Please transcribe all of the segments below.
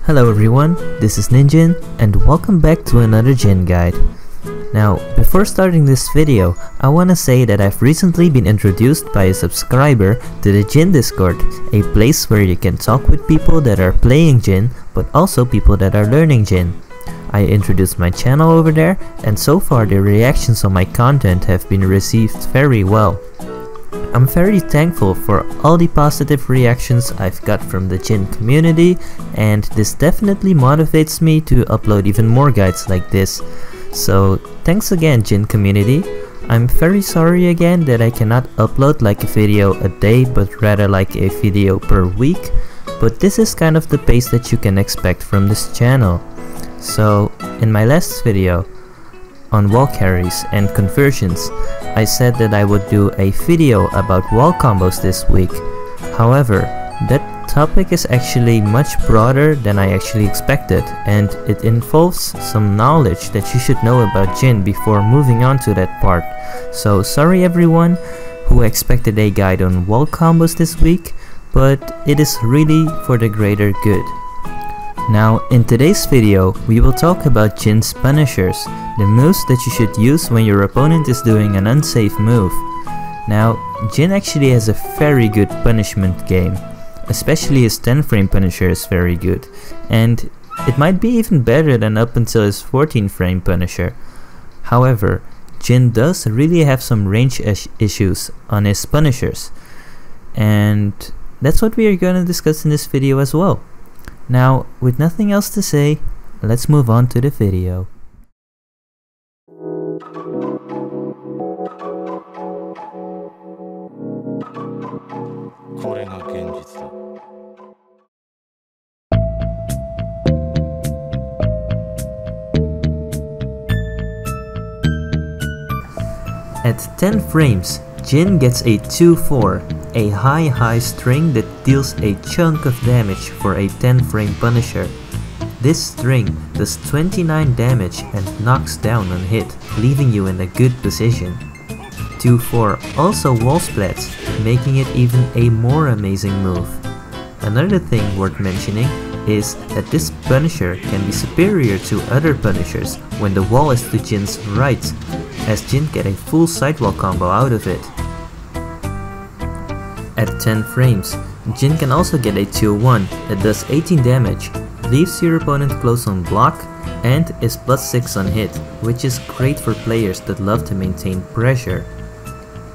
Hello everyone, this is Ninjin and welcome back to another Jin guide. Now, before starting this video, I wanna say that I've recently been introduced by a subscriber to the Jin Discord, a place where you can talk with people that are playing Jin, but also people that are learning Jin. I introduced my channel over there, and so far the reactions on my content have been received very well. I'm very thankful for all the positive reactions I've got from the Jin community, and this definitely motivates me to upload even more guides like this. So thanks again, Jin community. I'm very sorry again that I cannot upload like a video a day but rather like a video per week, but this is kind of the pace that you can expect from this channel. So in my last video on wall carries and conversions, I said that I would do a video about wall combos this week. However, that topic is actually much broader than I actually expected, and it involves some knowledge that you should know about Jin before moving on to that part. So sorry everyone who expected a guide on wall combos this week, but it is really for the greater good. Now, in today's video, we will talk about Jin's punishers, the moves that you should use when your opponent is doing an unsafe move. Now, Jin actually has a very good punishment game, especially his 10-frame punisher is very good, and it might be even better than up until his 14-frame punisher. However, Jin does really have some range issues on his punishers, and that's what we are going to discuss in this video as well. Now, with nothing else to say, let's move on to the video. At 10 frames, Jin gets a 2-4, a high string that deals a chunk of damage for a 10-frame punisher. This string does 29 damage and knocks down on hit, leaving you in a good position. 2-4 also wall splats, making it even a more amazing move. Another thing worth mentioning is that this punisher can be superior to other punishers when the wall is to Jin's right, as Jin get a full sidewall combo out of it. At 10 frames, Jin can also get a 2-1 that does 18 damage, leaves your opponent close on block, and is +6 on hit, which is great for players that love to maintain pressure.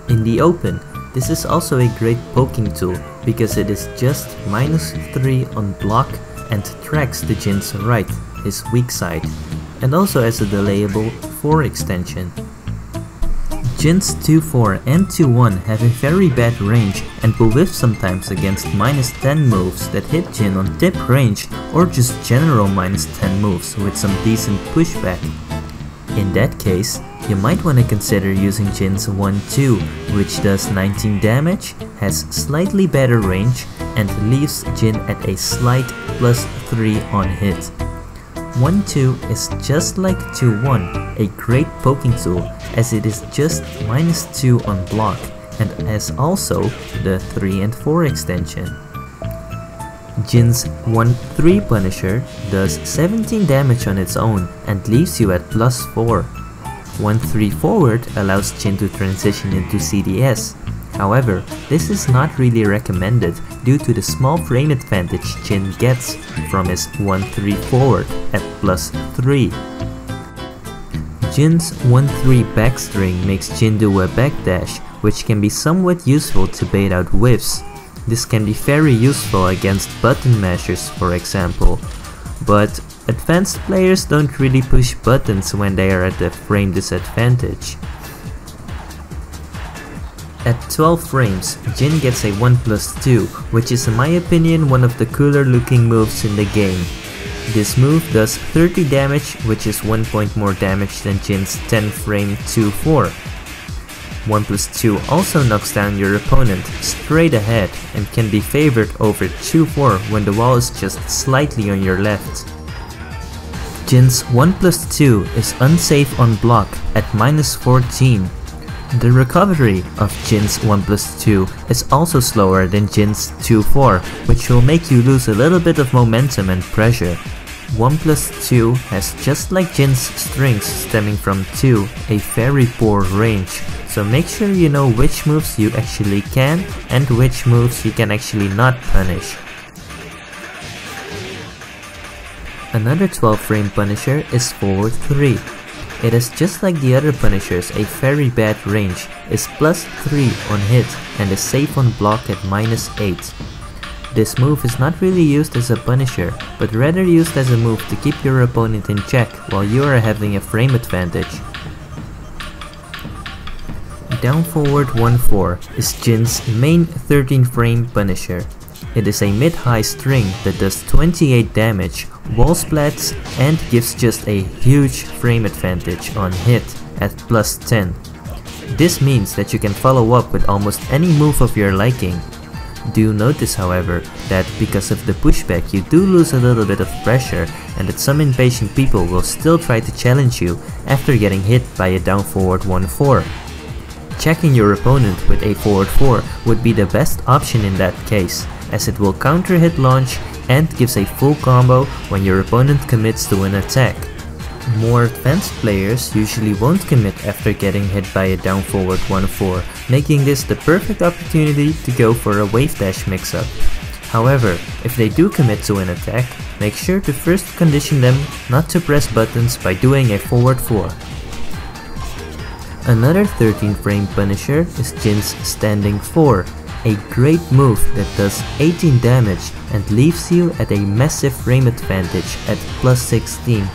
In the open, this is also a great poking tool because it is just -3 on block and tracks to Jin's right, his weak side, and also has a delayable 4 extension. Jin's 2-4 and 2-1 have a very bad range and will whiff sometimes against -10 moves that hit Jin on tip range or just general -10 moves with some decent pushback. In that case, you might want to consider using Jin's 1-2, which does 19 damage, has slightly better range, and leaves Jin at a slight +3 on hit. 1-2 is just like 2-1, a great poking tool as it is just -2 on block and has also the 3 and 4 extension. Jin's 1-3 punisher does 17 damage on its own and leaves you at +4. 1-3 forward allows Jin to transition into CDS. However, this is not really recommended due to the small frame advantage Jin gets from his 1-3 forward at +3. Jin's 1-3 backstring makes Jin do a backdash, which can be somewhat useful to bait out whiffs. This can be very useful against button mashers, for example, but advanced players don't really push buttons when they are at a frame disadvantage. At 12 frames, Jin gets a 1+2, which is in my opinion one of the cooler looking moves in the game. This move does 30 damage, which is 1 point more damage than Jin's 10-frame 2-4. 1+2 also knocks down your opponent straight ahead and can be favored over 2-4 when the wall is just slightly on your left. Jin's 1+2 is unsafe on block at -14. The recovery of Jin's 1+2 is also slower than Jin's 2-4, which will make you lose a little bit of momentum and pressure. 1+2 has, just like Jin's strings stemming from 2, a very poor range, so make sure you know which moves you actually can and which moves you can actually not punish. Another 12 frame punisher is forward 3. It is just like the other punishers a very bad range, is +3 on hit and is safe on block at -8. This move is not really used as a punisher, but rather used as a move to keep your opponent in check while you are having a frame advantage. Down forward 1-4 is Jin's main 13 frame punisher. It is a mid-high string that does 28 damage, wall splats, and gives just a huge frame advantage on hit at +10. This means that you can follow up with almost any move of your liking. Do notice, however, that because of the pushback you do lose a little bit of pressure and that some impatient people will still try to challenge you after getting hit by a down forward 1-4. Checking your opponent with a forward 4 would be the best option in that case, as it will counter hit launch and gives a full combo when your opponent commits to an attack. More advanced players usually won't commit after getting hit by a down forward 1-4, making this the perfect opportunity to go for a wave dash mix-up. However, if they do commit to an attack, make sure to first condition them not to press buttons by doing a forward 4. Another 13 frame punisher is Jin's standing 4, a great move that does 18 damage and leaves you at a massive frame advantage at +16.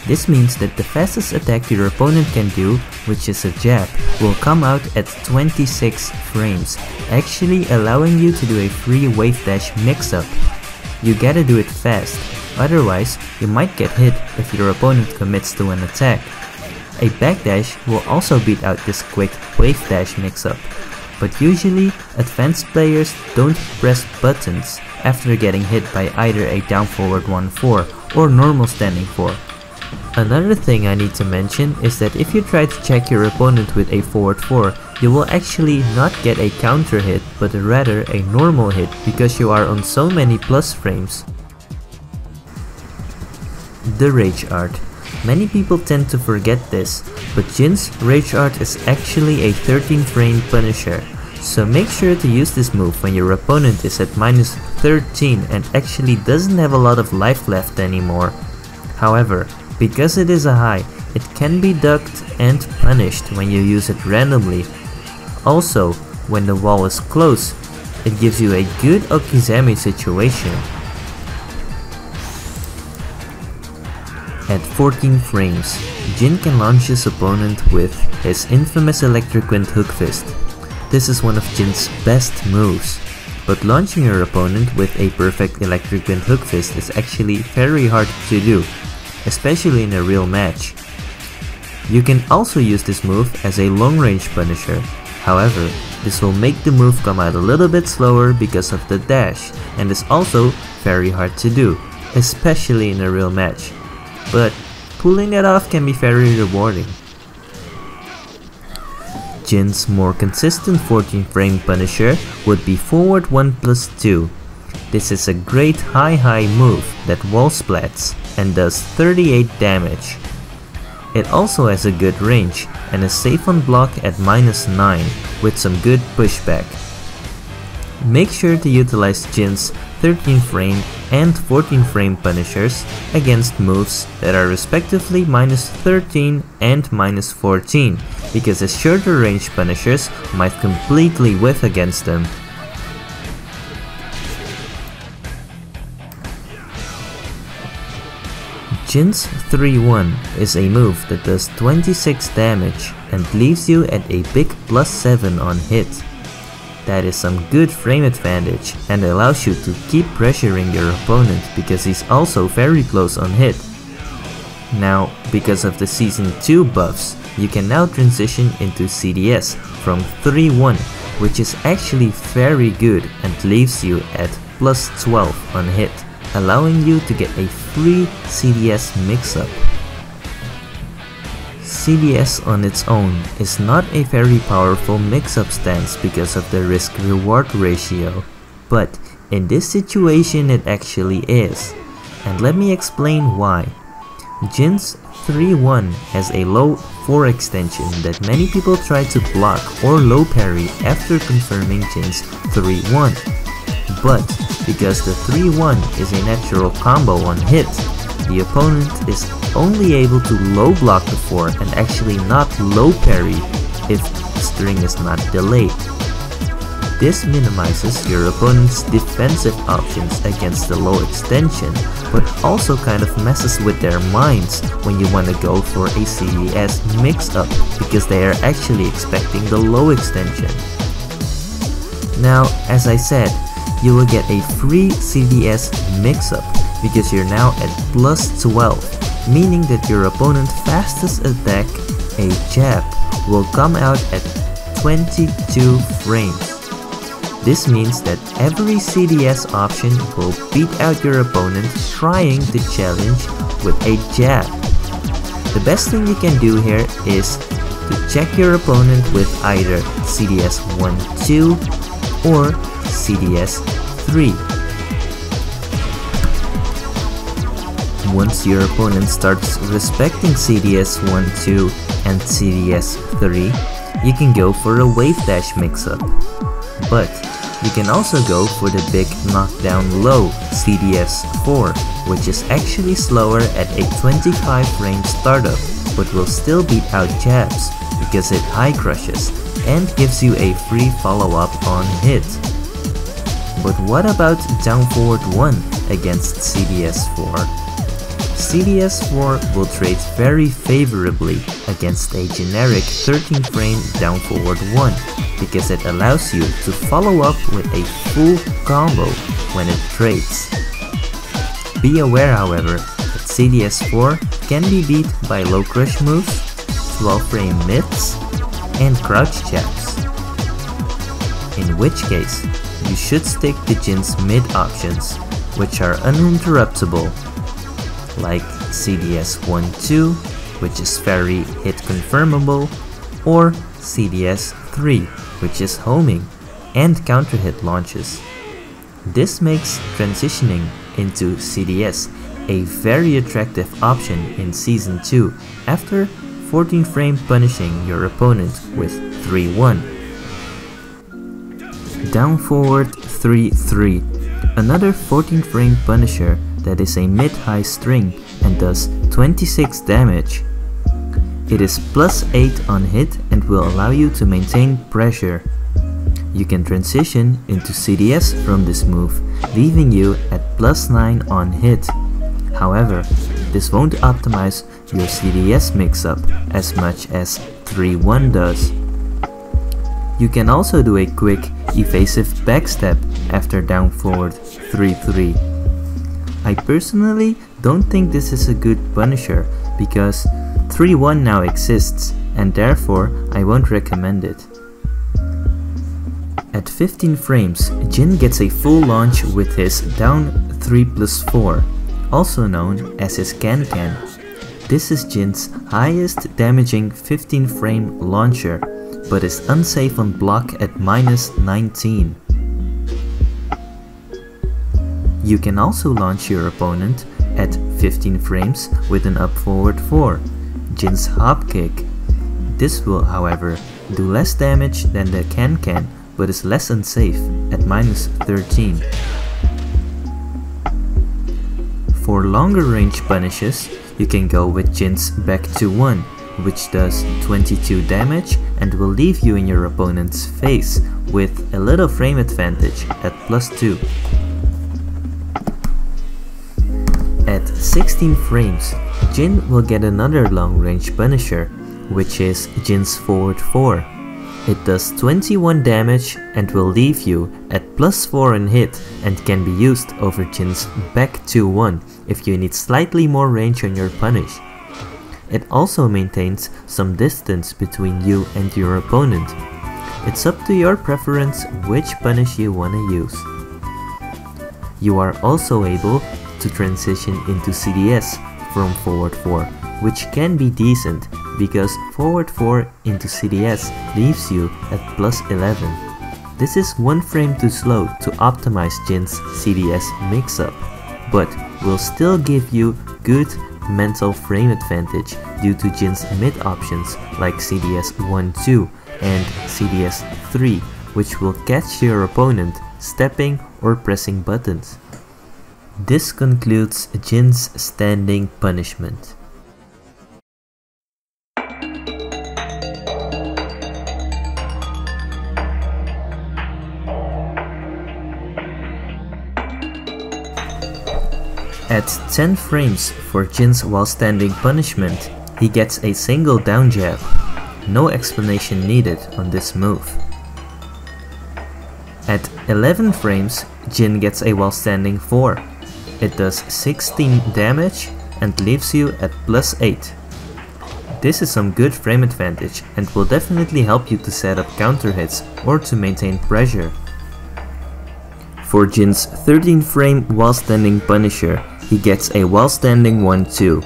This means that the fastest attack your opponent can do, which is a jab, will come out at 26 frames, actually allowing you to do a free wave dash mix-up. You gotta do it fast, otherwise you might get hit if your opponent commits to an attack. A backdash will also beat out this quick wave dash mix-up, but usually advanced players don't press buttons after getting hit by either a down forward 1-4 or normal standing 4. Another thing I need to mention is that if you try to check your opponent with a forward 4, you will actually not get a counter hit but rather a normal hit because you are on so many plus frames. The Rage Art. Many people tend to forget this, but Jin's Rage Art is actually a 13 frame punisher, so make sure to use this move when your opponent is at -13 and actually doesn't have a lot of life left anymore. However, because it is a high, it can be ducked and punished when you use it randomly. Also, when the wall is close, it gives you a good Okizami situation. At 14 frames, Jin can launch his opponent with his infamous Electric Wind Hook Fist. This is one of Jin's best moves, but launching your opponent with a perfect Electric Wind Hook Fist is actually very hard to do, especially in a real match. You can also use this move as a long range punisher, however, this will make the move come out a little bit slower because of the dash, and is also very hard to do, especially in a real match. But pulling it off can be very rewarding. Jin's more consistent 14 frame punisher would be forward 1+2. This is a great high move that wall splats and does 38 damage. It also has a good range and is safe on block at -9 with some good pushback. Make sure to utilize Jin's 13 frame and 14 frame punishers against moves that are respectively -13 and -14, because his shorter range punishers might completely whiff against them. Jin's 3-1 is a move that does 26 damage and leaves you at a big +7 on hit. That is some good frame advantage and allows you to keep pressuring your opponent because he's also very close on hit. Now, because of the Season 2 buffs, you can now transition into CDS from 3-1, which is actually very good and leaves you at +12 on hit, allowing you to get a free CDS mix-up. CDS on its own is not a very powerful mix-up stance because of the risk-reward ratio, but in this situation it actually is, and let me explain why. Jin's 3-1 has a low 4 extension that many people try to block or low parry after confirming Jin's 3-1, but because the 3-1 is a natural combo on hit, the opponent is only able to low block the 4 and actually not low parry if the string is not delayed. This minimizes your opponent's defensive options against the low extension, but also kind of messes with their minds when you want to go for a CDS mix-up because they are actually expecting the low extension. Now, as I said, you will get a free CDS mix-up because you're now at +12, meaning that your opponent's fastest attack, a jab, will come out at 22 frames. This means that every CDS option will beat out your opponent trying to challenge with a jab. The best thing you can do here is to check your opponent with either CDS 1-2 or CDS 3. Once your opponent starts respecting CDS 1-2 and CDS 3, you can go for a wave dash mix-up. But you can also go for the big knockdown low CDS 4, which is actually slower at a 25 frame startup, but will still beat out jabs because it high crushes and gives you a free follow-up on hit. But what about down forward 1 against CDS 4? CDS 4 will trade very favorably against a generic 13 frame down forward 1 because it allows you to follow up with a full combo when it trades. Be aware, however, that CDS 4 can be beat by low crush moves, 12 frame mids, and crouch jabs. In which case, you should stick to Jin's mid options, which are uninterruptible, like CDS 1-2, which is very hit confirmable, or CDS 3, which is homing and counter hit launches. This makes transitioning into CDS a very attractive option in Season 2 after 14 frame punishing your opponent with 3-1. Down forward 3-3, another 14 frame punisher that is a mid-high string and does 26 damage. It is +8 on hit and will allow you to maintain pressure. You can transition into CDS from this move, leaving you at +9 on hit. However, this won't optimize your CDS mix-up as much as 3-1 does. You can also do a quick evasive backstep after down forward 3-3. I personally don't think this is a good punisher because 3-1 now exists and therefore I won't recommend it. At 15 frames, Jin gets a full launch with his down 3+4, also known as his can-can. This is Jin's highest damaging 15 frame launcher, but is unsafe on block at -19. You can also launch your opponent at 15 frames with an up forward 4, Jin's hop kick. This will, however, do less damage than the can-can, but is less unsafe at -13. For longer range punishes, you can go with Jin's back to 1, which does 22 damage and will leave you in your opponent's face with a little frame advantage at +2. At 16 frames, Jin will get another long range punisher, which is Jin's forward 4. It does 21 damage and will leave you at +4 in hit and can be used over Jin's back to 1 if you need slightly more range on your punish. It also maintains some distance between you and your opponent. It's up to your preference which punish you wanna use. You are also able to transition into CDS from forward 4, which can be decent because forward 4 into CDS leaves you at +11. This is 1 frame too slow to optimize Jin's CDS mix-up, but will still give you good mental frame advantage due to Jin's mid options like CDS 1-2 and CDS 3, which will catch your opponent stepping or pressing buttons. This concludes Jin's standing punishment. At 10 frames for Jin's while standing punishment, he gets a single down jab. No explanation needed on this move. At 11 frames, Jin gets a while standing 4. It does 16 damage and leaves you at +8. This is some good frame advantage and will definitely help you to set up counter hits or to maintain pressure. For Jin's 13 frame while standing punisher, he gets a while standing 1-2.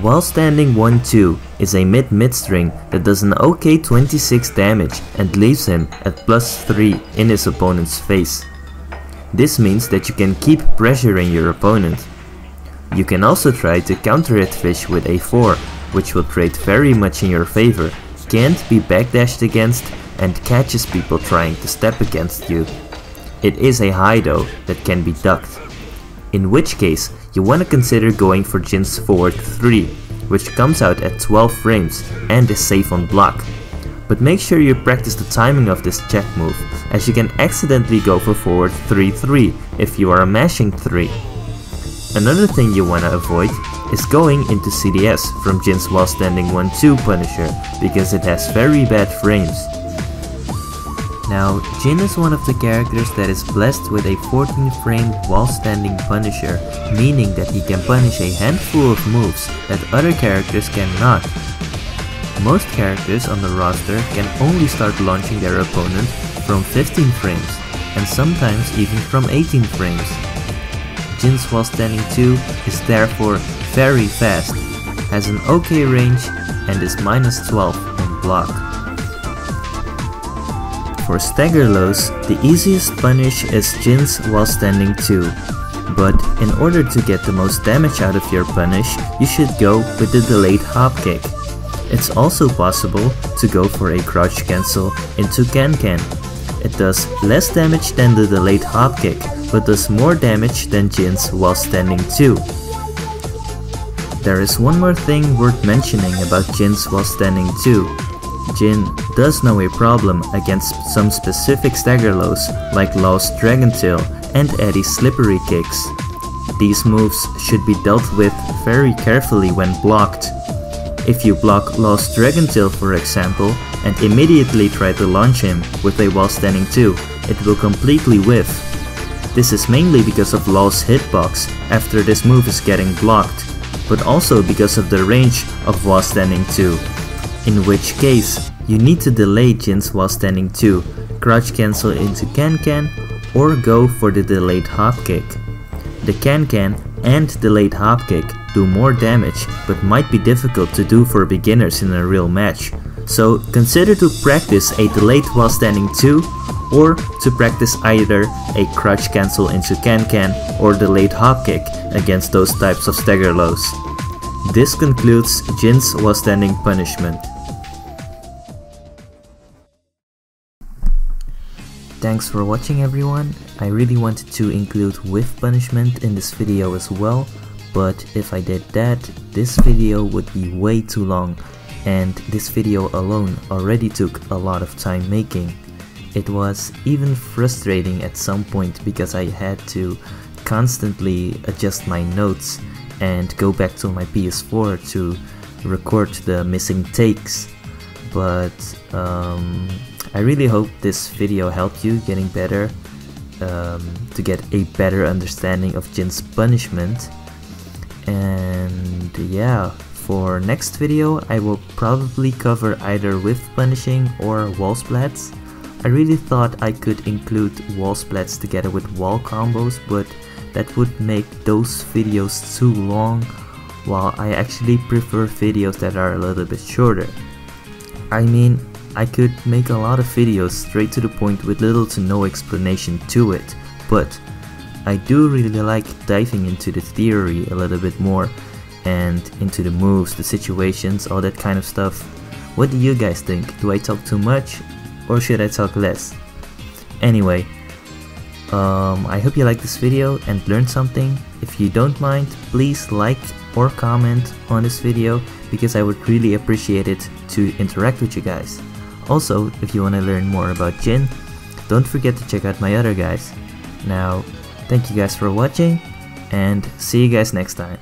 While standing 1-2 is a mid string that does an okay 26 damage and leaves him at +3 in his opponent's face. This means that you can keep pressuring your opponent. You can also try to counter hit fish with a 4, which will trade very much in your favor, can't be backdashed against, and catches people trying to step against you. It is a high though that can be ducked. In which case, you want to consider going for Jin's forward 3, which comes out at 12 frames and is safe on block. But make sure you practice the timing of this check move, as you can accidentally go for forward 3-3 if you are a mashing 3. Another thing you want to avoid is going into CDS from Jin's while standing 1-2 punisher, because it has very bad frames. Now, Jin is one of the characters that is blessed with a 14 frame while standing punisher, meaning that he can punish a handful of moves that other characters cannot. Most characters on the roster can only start launching their opponent from 15 frames, and sometimes even from 18 frames. Jin's while standing 2 is therefore very fast, has an okay range, and is -12 on block. For Stagger Lows, the easiest punish is Jin's while standing 2, but in order to get the most damage out of your punish, you should go with the delayed hop kick. It's also possible to go for a crouch cancel into Can-Can. It does less damage than the delayed hop kick, but does more damage than Jin's while standing 2. There is one more thing worth mentioning about Jin's while standing 2. Jin does know a problem against some specific Stagger Lows like Law's Dragon Tail and Eddie's Slippery Kicks. These moves should be dealt with very carefully when blocked. If you block Law's Dragon Tail for example, and immediately try to launch him with a while standing 2, it will completely whiff. This is mainly because of Law's hitbox after this move is getting blocked, but also because of the range of while standing 2. In which case, you need to delay Jin's while standing 2, crouch cancel into Can-Can, or go for the delayed hop kick. The Can-Can and delayed hop kick do more damage, but might be difficult to do for beginners in a real match. So consider to practice a delayed while standing 2, or to practice either a crouch cancel into Can-Can or delayed hop kick against those types of Stagger Lows. This concludes Jin's while standing punishment. Thanks for watching everyone. I really wanted to include whiff punishment in this video as well, but if I did that, this video would be way too long, and this video alone already took a lot of time making. It was even frustrating at some point because I had to constantly adjust my notes and go back to my PS4 to record the missing takes, but I really hope this video helped you getting better, to get a better understanding of Jin's punishment. And yeah, for next video I will probably cover either whiff punishing or wall splats. I really thought I could include wall splats together with wall combos, but that would make those videos too long, while I actually prefer videos that are a little bit shorter. I mean, I could make a lot of videos straight to the point with little to no explanation to it, but I do really like diving into the theory a little bit more and into the moves, the situations, all that kind of stuff. What do you guys think? Do I talk too much or should I talk less? Anyway, I hope you liked this video and learned something. If you don't mind, please like or comment on this video because I would really appreciate it to interact with you guys. Also, if you want to learn more about Jin, don't forget to check out my other guys. Now, thank you guys for watching and see you guys next time.